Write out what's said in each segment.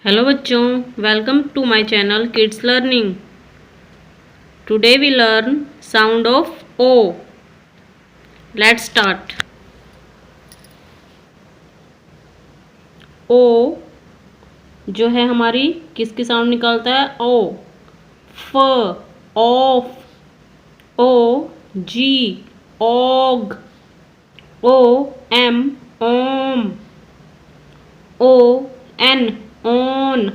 Hello बच्चों, welcome to my channel kids learning. Today we learn sound of O. Let's start. O जो है हमारी किसकी sound निकालता है? ओ। फ ऑफ। O G og. O M om. O N on.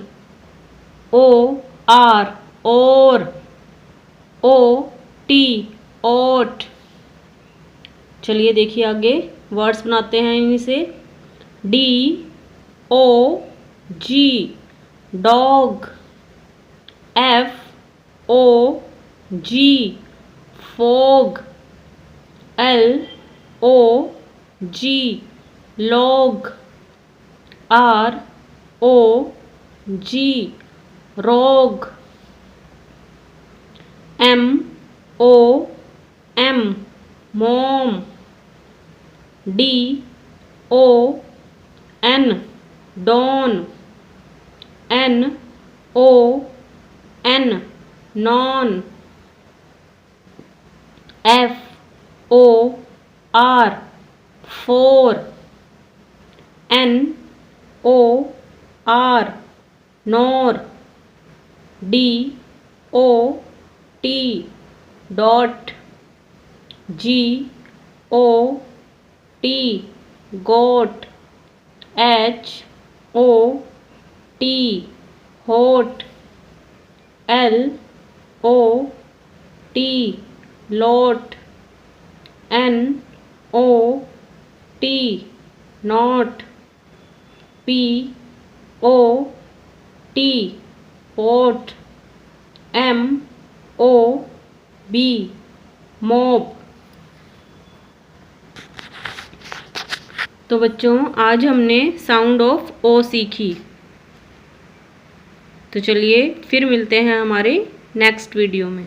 O R or. O T ot. चलिए देखिए आगे वर्ड्स बनाते हैं इन्हीं से। D O G dog. F O G fog. L O G log. R O G rog. M O M मोम। D O N don. N O N non. F O R for. N O R nor. D O T dot. G O T got. H O T hot. L O T lot. N O T not. P O T pot. M O B mop. तो बच्चों आज हमने sound of ओ सीखी। तो चलिए फिर मिलते हैं हमारे नेक्स्ट वीडियो में।